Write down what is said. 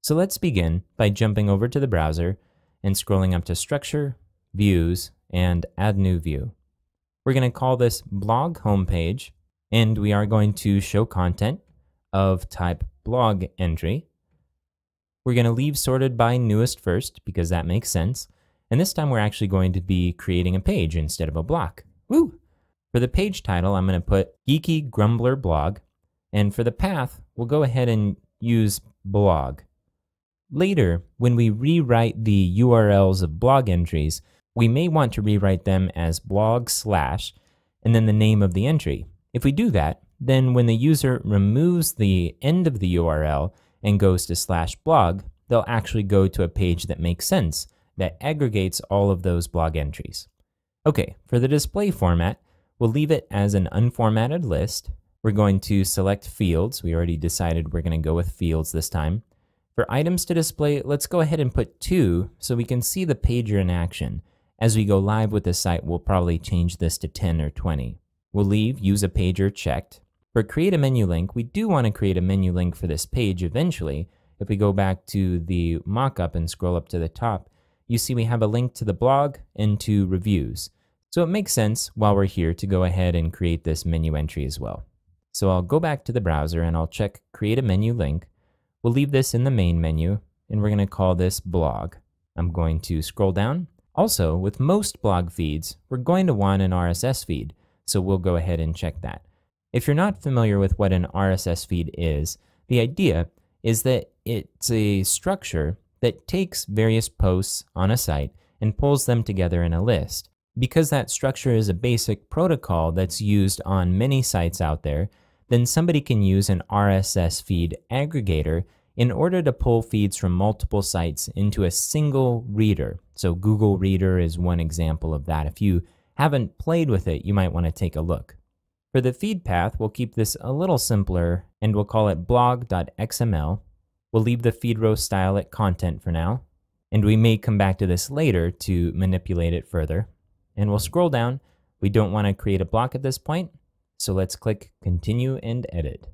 So let's begin by jumping over to the browser and scrolling up to Structure, Views, and Add New View. We're going to call this Blog Homepage, and we are going to show content of type blog entry. We're going to leave sorted by newest first because that makes sense. And this time we're actually going to be creating a page instead of a block. Woo! For the page title, I'm going to put Geeky Grumbler Blog. And for the path, we'll go ahead and use blog. Later, when we rewrite the URLs of blog entries, we may want to rewrite them as blog/ and then the name of the entry. If we do that, then when the user removes the end of the URL and goes to /blog, they'll actually go to a page that makes sense, that aggregates all of those blog entries. Okay, for the display format, we'll leave it as an unformatted list. We're going to select fields. We already decided we're going to go with fields this time. For items to display, let's go ahead and put 2 so we can see the pager in action. As we go live with the site, we'll probably change this to 10 or 20. We'll leave Use a Pager checked. For Create a Menu Link, we do want to create a menu link for this page eventually. If we go back to the mockup and scroll up to the top, you see we have a link to the blog and to reviews. So it makes sense while we're here to go ahead and create this menu entry as well. So I'll go back to the browser and I'll check Create a Menu Link. We'll leave this in the main menu and we're going to call this blog. I'm going to scroll down. Also, with most blog feeds, we're going to want an RSS feed, so we'll go ahead and check that. If you're not familiar with what an RSS feed is, the idea is that it's a structure that takes various posts on a site and pulls them together in a list. Because that structure is a basic protocol that's used on many sites out there, then somebody can use an RSS feed aggregator in order to pull feeds from multiple sites into a single reader. So Google Reader is one example of that. If you haven't played with it, you might want to take a look. For the feed path, we'll keep this a little simpler and we'll call it blog.xml. We'll leave the feed row style at content for now, and we may come back to this later to manipulate it further. And we'll scroll down. We don't want to create a block at this point, so let's click Continue and Edit.